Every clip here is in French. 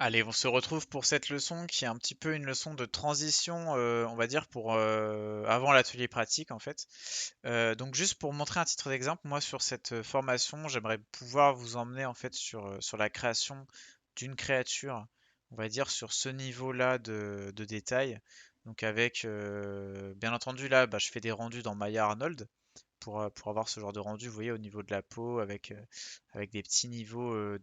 Allez, on se retrouve pour cette leçon qui est un petit peu une leçon de transition, on va dire, pour avant l'atelier pratique en fait. Donc juste pour montrer un titre d'exemple, moi sur cette formation, j'aimerais pouvoir vous emmener en fait sur la création d'une créature, on va dire sur ce niveau-là de détail. Donc avec, bien entendu là, je fais des rendus dans Maya Arnold pour avoir ce genre de rendu, vous voyez, au niveau de la peau, avec des petits niveaux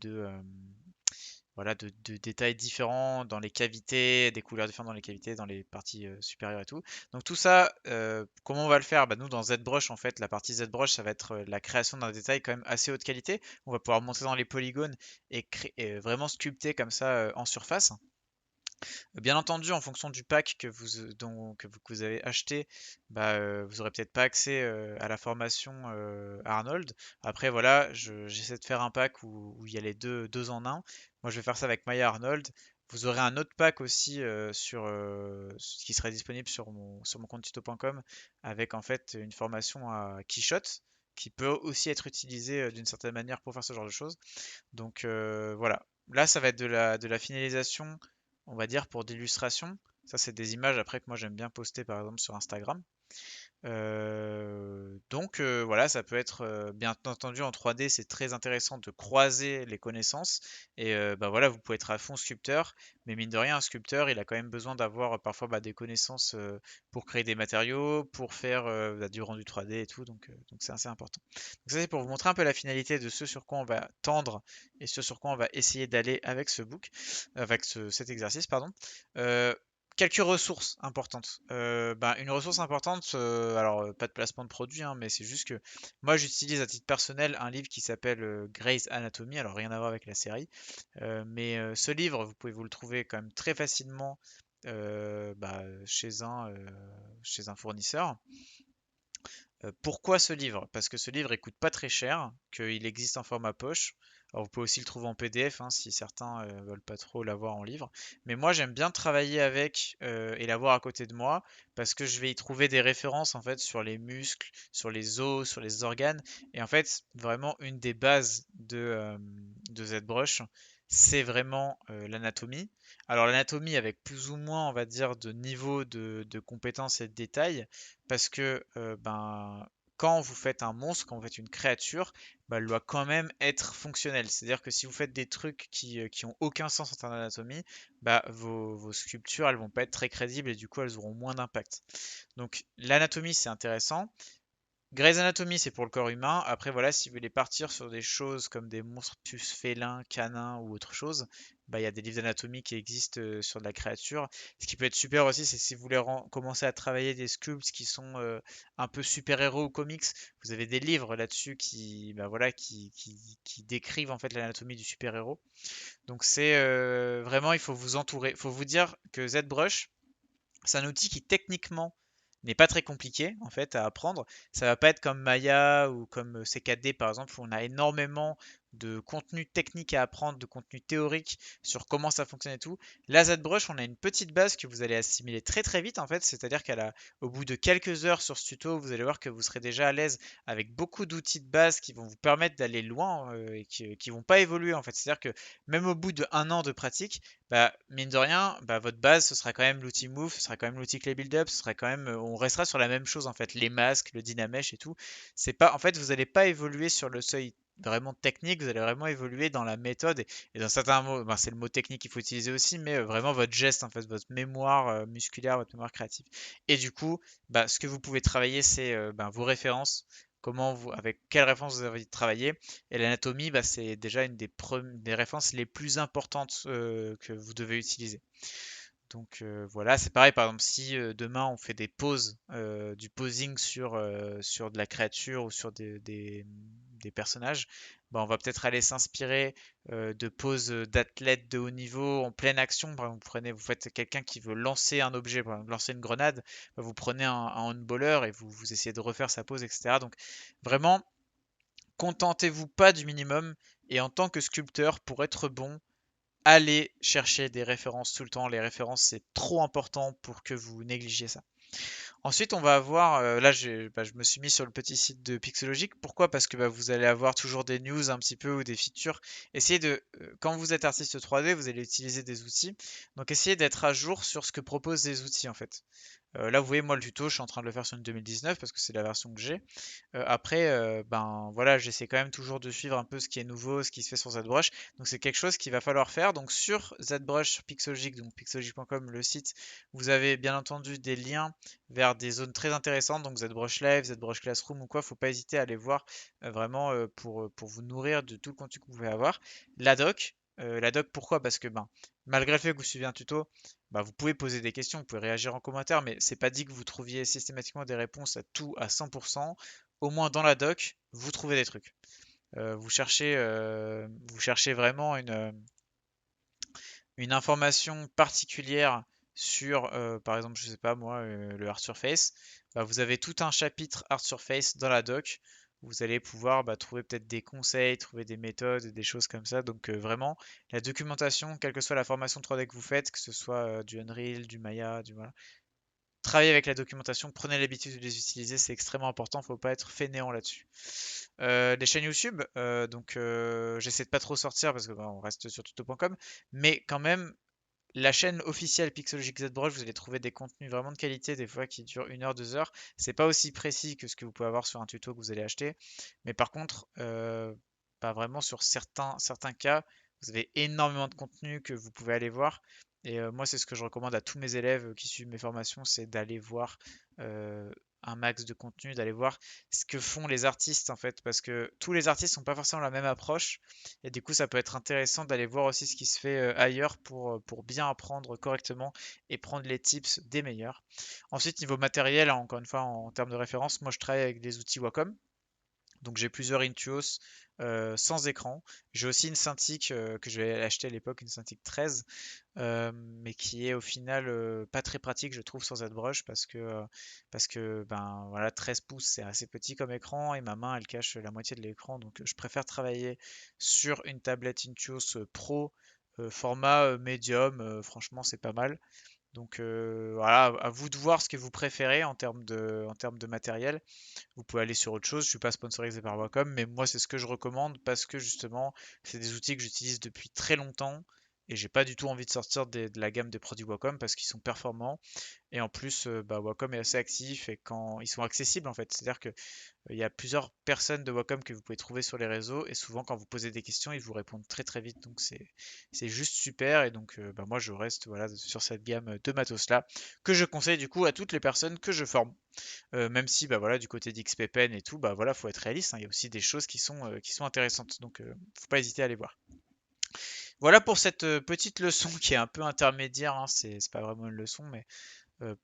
voilà, de détails différents dans les cavités, des couleurs différentes dans les cavités, dans les parties supérieures et tout. Donc tout ça, comment on va le faire? Nous, dans ZBrush, en fait, la partie ZBrush, ça va être la création d'un détail quand même assez haute qualité. On va pouvoir monter dans les polygones et vraiment sculpter comme ça en surface. Bien entendu, en fonction du pack que vous avez acheté, vous aurez peut-être pas accès à la formation Arnold. Après, voilà, j'essaie de faire un pack où il y a les deux en un. Moi, je vais faire ça avec Maya Arnold. Vous aurez un autre pack aussi qui serait disponible sur mon compte tuto.com avec en fait une formation à Keyshot qui peut aussi être utilisée d'une certaine manière pour faire ce genre de choses. Donc voilà. Là, ça va être de la finalisation, on va dire, pour d'illustration. Ça, c'est des images après que moi j'aime bien poster par exemple sur Instagram. Voilà, ça peut être bien entendu en 3D, c'est très intéressant de croiser les connaissances. Et voilà, vous pouvez être à fond sculpteur, mais mine de rien, un sculpteur, il a quand même besoin d'avoir parfois des connaissances pour créer des matériaux, pour faire du rendu 3D et tout, donc c'est assez important. Donc ça, c'est pour vous montrer un peu la finalité de ce sur quoi on va tendre et ce sur quoi on va essayer d'aller avec ce book, avec cet exercice, pardon. Euh, Quelques ressources importantes. Une ressource importante, pas de placement de produit, hein, mais c'est juste que moi j'utilise à titre personnel un livre qui s'appelle Grey's Anatomy, alors rien à voir avec la série, ce livre vous pouvez vous le trouver quand même très facilement chez un fournisseur. Pourquoi ce livre? Parce que ce livre il coûte pas très cher, qu'il existe en format poche. Alors vous pouvez aussi le trouver en PDF hein, si certains veulent pas trop l'avoir en livre. Mais moi j'aime bien travailler avec et l'avoir à côté de moi parce que je vais y trouver des références en fait sur les muscles, sur les os, sur les organes. Et en fait vraiment une des bases de ZBrush, c'est vraiment l'anatomie. Alors l'anatomie avec plus ou moins on va dire de niveau de compétences et de détails parce que quand vous faites un monstre, quand vous faites une créature, elle doit quand même être fonctionnelle. C'est-à-dire que si vous faites des trucs qui ont aucun sens en termes d'anatomie, vos sculptures elles vont pas être très crédibles et du coup elles auront moins d'impact. Donc l'anatomie c'est intéressant. Grey's Anatomy, c'est pour le corps humain. Après, voilà, si vous voulez partir sur des choses comme des monstres plus félins, canins ou autre chose, il y a des livres d'anatomie qui existent sur de la créature. Ce qui peut être super aussi, c'est si vous voulez commencer à travailler des sculpts qui sont un peu super-héros ou comics, vous avez des livres là-dessus qui décrivent en fait l'anatomie du super-héros. Donc c'est vraiment, il faut vous entourer. Il faut vous dire que ZBrush, c'est un outil qui techniquement n'est pas très compliqué en fait à apprendre. Ça va pas être comme Maya ou comme CKD par exemple où on a énormément de contenu technique à apprendre, de contenu théorique sur comment ça fonctionne et tout. Là, ZBrush, on a une petite base que vous allez assimiler très très vite en fait, c'est-à-dire au bout de quelques heures sur ce tuto, vous allez voir que vous serez déjà à l'aise avec beaucoup d'outils de base qui vont vous permettre d'aller loin et qui vont pas évoluer en fait. C'est-à-dire que même au bout d'un an de pratique, mine de rien, votre base, ce sera quand même l'outil Move, ce sera quand même l'outil Clay Buildup, ce sera quand même, on restera sur la même chose en fait, les masques, le Dynamesh et tout. C'est pas, en fait, vous n'allez pas évoluer sur le seuil vraiment technique, vous allez vraiment évoluer dans la méthode et dans certains mots, c'est le mot technique qu'il faut utiliser aussi, mais vraiment votre geste en fait, votre mémoire musculaire, votre mémoire créative. Et du coup, ce que vous pouvez travailler, c'est vos références, avec quelles références vous avez envie de travailler. Et l'anatomie, c'est déjà une des références les plus importantes que vous devez utiliser. Donc voilà, c'est pareil, par exemple, si demain on fait des poses, du posing sur de la créature ou sur des personnages, on va peut-être aller s'inspirer de poses d'athlètes de haut niveau en pleine action. Par exemple, vous faites quelqu'un qui veut lancer un objet, par exemple, lancer une grenade, vous prenez un handballeur et vous essayez de refaire sa pose, etc. Donc vraiment, contentez-vous pas du minimum et en tant que sculpteur, pour être bon, allez chercher des références tout le temps. Les références, c'est trop important pour que vous négligiez ça. Ensuite, on va avoir, là, je me suis mis sur le petit site de Pixologic. Pourquoi? Parce que vous allez avoir toujours des news un petit peu ou des features. Essayez quand vous êtes artiste 3D, vous allez utiliser des outils. Donc, essayez d'être à jour sur ce que proposent les outils en fait. Là, vous voyez, moi, le tuto, je suis en train de le faire sur une 2019 parce que c'est la version que j'ai. Après, ben voilà, j'essaie quand même toujours de suivre un peu ce qui est nouveau, ce qui se fait sur ZBrush. Donc c'est quelque chose qu'il va falloir faire. Donc sur ZBrush, sur Pixologic, donc pixologic.com, le site, vous avez bien entendu des liens vers des zones très intéressantes. Donc ZBrush Live, ZBrush Classroom ou quoi. Faut pas hésiter à aller voir vraiment pour vous nourrir de tout le contenu que vous pouvez avoir. La doc, pourquoi? Parce que malgré le fait que vous suivez un tuto, vous pouvez poser des questions, vous pouvez réagir en commentaire, mais c'est pas dit que vous trouviez systématiquement des réponses à tout à 100%. Au moins dans la doc, vous trouvez des trucs. Vous cherchez vraiment une information particulière sur, par exemple, je sais pas moi, le Art Surface. Vous avez tout un chapitre Art Surface dans la doc. Vous allez pouvoir trouver peut-être des conseils, trouver des méthodes, des choses comme ça. Donc vraiment, la documentation, quelle que soit la formation 3D que vous faites, que ce soit du Unreal, du Maya, voilà, travaillez avec la documentation, prenez l'habitude de les utiliser, c'est extrêmement important, faut pas être fainéant là-dessus. Les chaînes YouTube, j'essaie de pas trop sortir parce que on reste sur tuto.com, mais quand même, la chaîne officielle Pixologic ZBrush, vous allez trouver des contenus vraiment de qualité, des fois qui durent 1 heure, 2 heures. C'est pas aussi précis que ce que vous pouvez avoir sur un tuto que vous allez acheter, mais par contre, pas vraiment sur certains cas, vous avez énormément de contenu que vous pouvez aller voir. Et moi, c'est ce que je recommande à tous mes élèves qui suivent mes formations, c'est d'aller voir euh, un max de contenu, d'aller voir ce que font les artistes en fait, parce que tous les artistes n'ont pas forcément la même approche. Et du coup, ça peut être intéressant d'aller voir aussi ce qui se fait ailleurs pour bien apprendre correctement et prendre les tips des meilleurs. Ensuite, niveau matériel, hein, encore une fois, en termes de référence, moi je travaille avec des outils Wacom. Donc j'ai plusieurs Intuos sans écran. J'ai aussi une Cintiq que j'ai acheté à l'époque, une Cintiq 13, mais qui est au final pas très pratique, je trouve, sur ZBrush parce que voilà, 13 pouces c'est assez petit comme écran et ma main elle cache la moitié de l'écran, donc je préfère travailler sur une tablette Intuos Pro format médium, franchement c'est pas mal. Donc voilà, à vous de voir ce que vous préférez en termes de matériel. Vous pouvez aller sur autre chose. Je suis pas sponsorisé par Wacom, mais moi c'est ce que je recommande parce que justement c'est des outils que j'utilise depuis très longtemps et j'ai pas du tout envie de sortir de la gamme des produits Wacom parce qu'ils sont performants et en plus Wacom est assez actif et quand ils sont accessibles en fait. C'est-à-dire que il y a plusieurs personnes de Wacom que vous pouvez trouver sur les réseaux et souvent quand vous posez des questions ils vous répondent très très vite donc c'est juste super et donc moi je reste voilà sur cette gamme de matos là que je conseille du coup à toutes les personnes que je forme. Même si voilà du côté d'XPPen et tout voilà faut être réaliste, hein, il y a aussi des choses qui sont intéressantes donc faut pas hésiter à aller voir. Voilà pour cette petite leçon qui est un peu intermédiaire, hein, c'est pas vraiment une leçon mais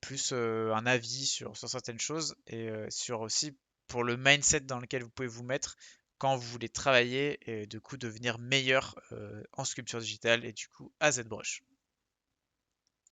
plus un avis sur certaines choses et sur aussi pour le mindset dans lequel vous pouvez vous mettre quand vous voulez travailler et du coup devenir meilleur en sculpture digitale et du coup à ZBrush.